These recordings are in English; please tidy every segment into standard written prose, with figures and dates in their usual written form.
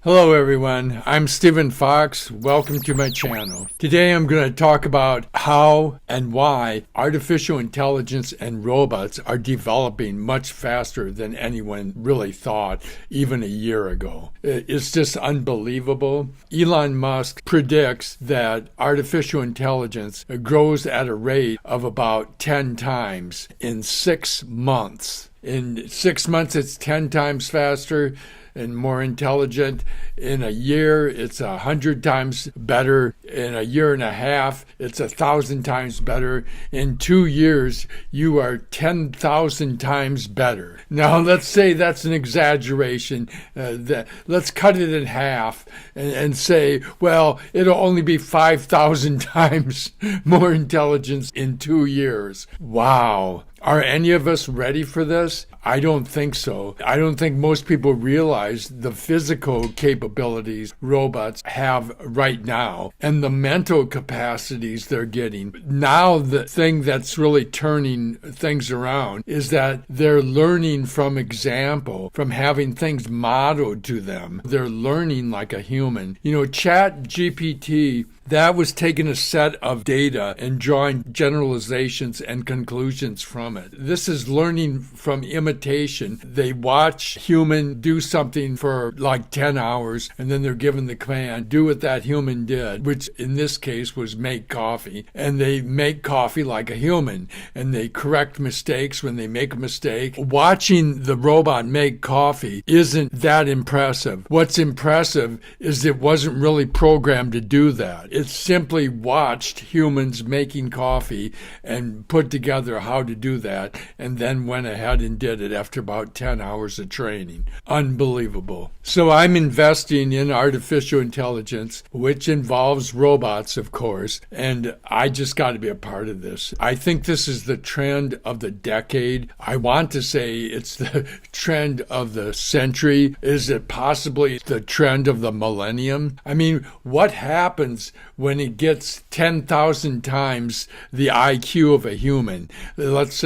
Hello everyone, I'm Stephen Fox. Welcome to my channel. Today I'm going to talk about how and why artificial intelligence and robots are developing much faster than anyone really thought even a year ago. It's just unbelievable. Elon Musk predicts that artificial intelligence grows at a rate of about 10 times in 6 months. In 6 months it's 10 times faster and more intelligent. In a year, it's 100 times better. In a year and a half, it's 1,000 times better. In 2 years, you are 10,000 times better. Now, let's say that's an exaggeration. Let's cut it in half and say, well, it'll only be 5,000 times more intelligence in 2 years. Wow. Are any of us ready for this? I don't think so. I don't think most people realize the physical capabilities robots have right now and the mental capacities they're getting. Now, the thing that's really turning things around is that they're learning from example, from having things modeled to them. They're learning like a human. ChatGPT, that was taking a set of data and drawing generalizations and conclusions from it. This is learning from imitation. They watch human do something for like 10 hours, and then they're given the command, do what that human did, which in this case was make coffee. And they make coffee like a human, and they correct mistakes when they make a mistake. Watching the robot make coffee isn't that impressive. What's impressive is it wasn't really programmed to do that. It simply watched humans making coffee and put together how to do that, and then went ahead and did it after about 10 hours of training. Unbelievable. So I'm investing in artificial intelligence, which involves robots, of course, and I just got to be a part of this. I think this is the trend of the decade. I want to say it's the trend of the century. Is it possibly the trend of the millennium? I mean, what happens when it gets 10,000 times the IQ of a human? Let's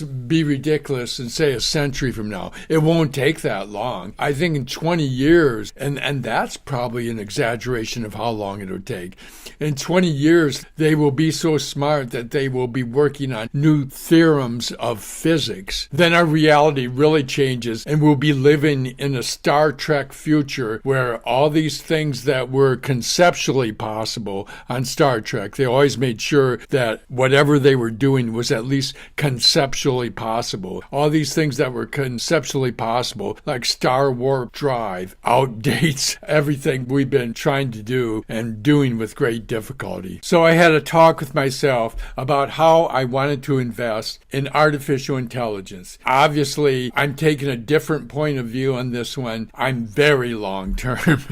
be ridiculous and say a century from now. It won't take that long. I think in 20 years, and that's probably an exaggeration of how long it'll take. In 20 years, they will be so smart that they will be working on new theorems of physics. Then our reality really changes, and we'll be living in a Star Trek future where all these things that were conceptually possible on Star Trek, they always made sure that whatever they were doing was at least conceptually possible. All these things that were conceptually possible, like star warp drive, outdates everything we've been trying to do and doing with great difficulty. So I had a talk with myself about how I wanted to invest in artificial intelligence. Obviously, I'm taking a different point of view on this one. I'm very long term.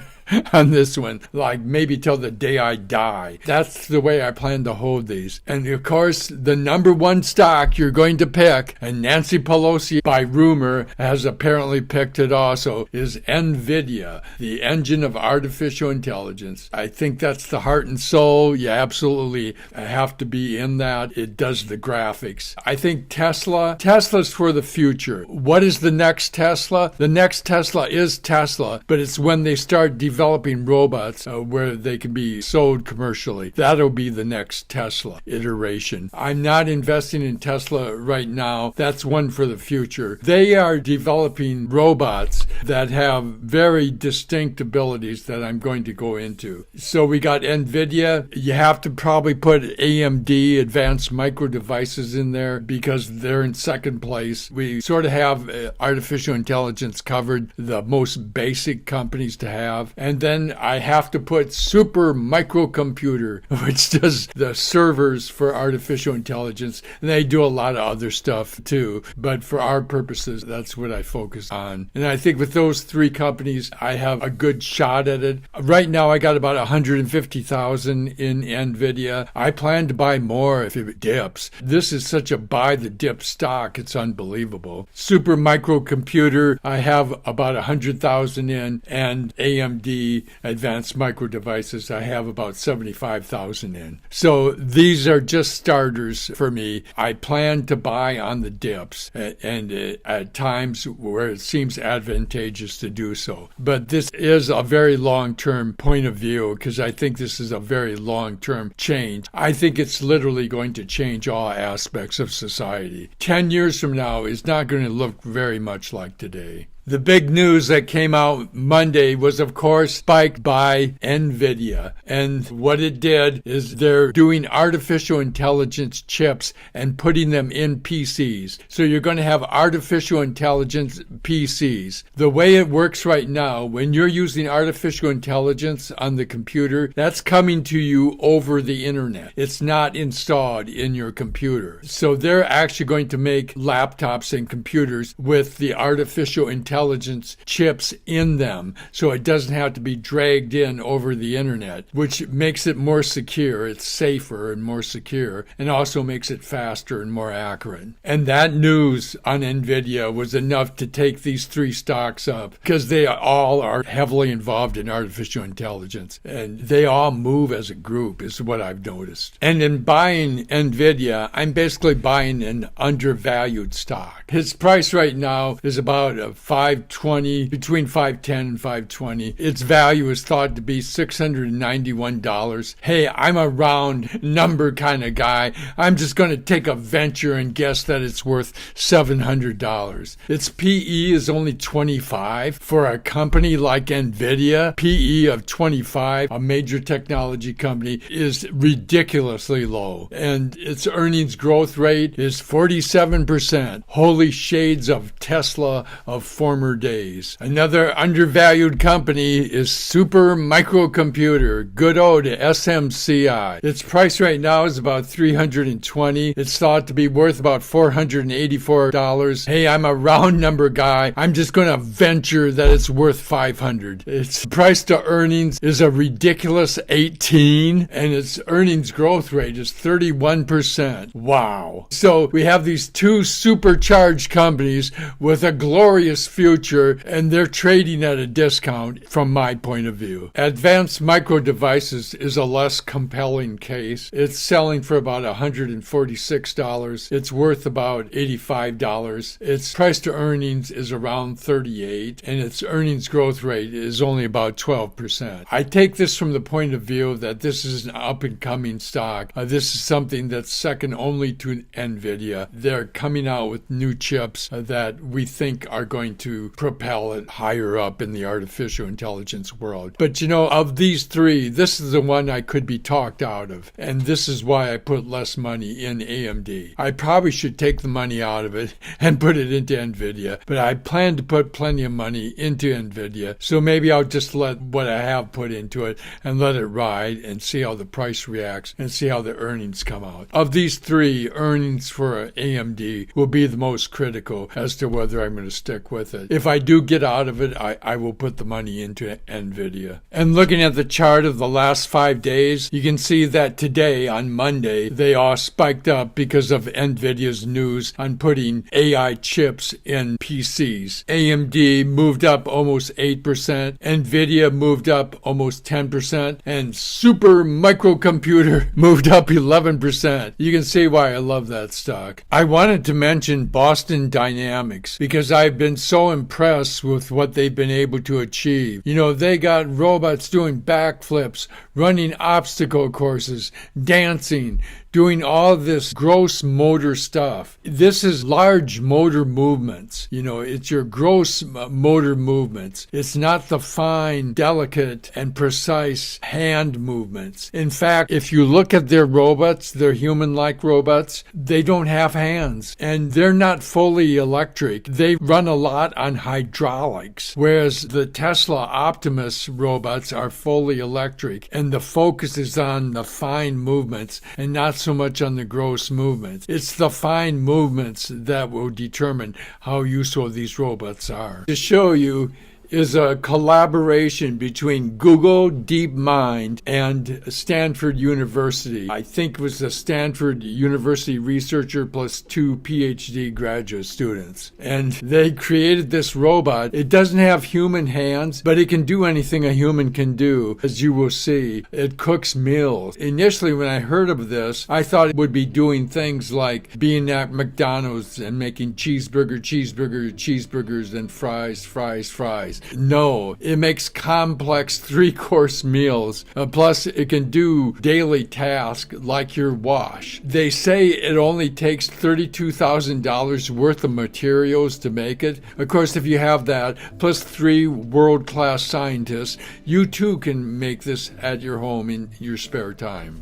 On this one, like maybe till the day I die. That's the way I plan to hold these. And of course, the number one stock you're going to pick, and Nancy Pelosi, by rumor, has apparently picked it also, is NVDA, the engine of artificial intelligence. I think that's the heart and soul. You absolutely have to be in that. It does the graphics. I think Tesla's for the future. What is the next Tesla? The next Tesla is Tesla, but it's when they start developing robots where they can be sold commercially. That'll be the next Tesla iteration. I'm not investing in Tesla right now. That's one for the future. They are developing robots that have very distinct abilities that I'm going to go into. So we got NVIDIA. You have to probably put AMD, Advanced Micro Devices, in there because they're in second place. We sort of have artificial intelligence covered, the most basic companies to have. And then I have to put Super Microcomputer, which does the servers for artificial intelligence. And they do a lot of other stuff too. But for our purposes, that's what I focus on. And I think with those three companies, I have a good shot at it. Right now, I got about 150,000 in NVIDIA. I plan to buy more if it dips. This is such a buy the dip stock. It's unbelievable. Super Microcomputer, I have about 100,000 in, and AMD AMD Advanced Micro Devices, I have about 75,000 in. So these are just starters for me. I plan to buy on the dips and at times where it seems advantageous to do so. But this is a very long-term point of view because I think this is a very long-term change. I think it's literally going to change all aspects of society. 10 years from now is not going to look very much like today. The big news that came out Monday was, of course, spiked by NVDA. And what it did is they're doing artificial intelligence chips and putting them in PCs. So you're going to have artificial intelligence PCs. The way it works right now, when you're using artificial intelligence on the computer, that's coming to you over the internet. It's not installed in your computer. So they're actually going to make laptops and computers with the artificial intelligence chips in them, so it doesn't have to be dragged in over the internet, which makes it more secure. It's safer and more secure, and also makes it faster and more accurate. And that news on NVIDIA was enough to take these three stocks up because they all are heavily involved in artificial intelligence, and they all move as a group is what I've noticed. And in buying NVIDIA, I'm basically buying an undervalued stock. His price right now is about a 520, between 510 and 520. Its value is thought to be $691. Hey, I'm a round number kind of guy. I'm just going to take a venture and guess that it's worth $700. Its PE is only 25. For a company like NVIDIA, PE of 25, a major technology company, is ridiculously low. And its earnings growth rate is 47%. Holy shades of Tesla of former days. Another undervalued company is Super Microcomputer, good old SMCI. Its price right now is about $320. It's thought to be worth about $484. Hey, I'm a round number guy. I'm just going to venture that it's worth $500. Its price to earnings is a ridiculous 18, and its earnings growth rate is 31%. Wow. So we have these two supercharged companies with a glorious future, and they're trading at a discount from my point of view. Advanced Micro Devices is a less compelling case. It's selling for about $146. It's worth about $85. Its price to earnings is around 38, and its earnings growth rate is only about 12%. I take this from the point of view that this is an up-and-coming stock. This is something that's second only to NVIDIA. They're coming out with new chips that we think are going to propel it higher up in the artificial intelligence world. But of these three, this is the one I could be talked out of. And this is why I put less money in AMD. I probably should take the money out of it and put it into NVIDIA. But I plan to put plenty of money into NVIDIA. So maybe I'll just let what I have put into it and let it ride and see how the price reacts and see how the earnings come out. Of these three, earnings for AMD will be the most critical as to whether I'm going to stick with it. If I do get out of it, I will put the money into NVIDIA. And looking at the chart of the last 5 days, you can see that today, on Monday, they all spiked up because of NVIDIA's news on putting AI chips in PCs. AMD moved up almost 8%, NVIDIA moved up almost 10%, and Super Microcomputer moved up 11%. You can see why I love that stock. I wanted to mention Boston Dynamics because I've been so impressed with what they've been able to achieve. They got robots doing backflips, running obstacle courses, dancing, doing all this gross motor stuff. This is large motor movements. It's your gross motor movements. It's not the fine, delicate, and precise hand movements. In fact, if you look at their robots, their human-like robots, they don't have hands, and they're not fully electric. They run a lot on hydraulics, whereas the Tesla Optimus robots are fully electric, and the focus is on the fine movements and not so much on the gross movements. It's the fine movements that will determine how useful these robots are. To show you, is a collaboration between Google DeepMind and Stanford University. I think it was a Stanford University researcher plus 2 PhD graduate students. And they created this robot. It doesn't have human hands, but it can do anything a human can do, as you will see. It cooks meals. Initially, when I heard of this, I thought it would be doing things like being at McDonald's and making cheeseburgers, and fries. No, it makes complex 3-course meals. Plus, it can do daily tasks like your wash. They say it only takes $32,000 worth of materials to make it. Of course, if you have that, plus 3 world-class scientists, you too can make this at your home in your spare time.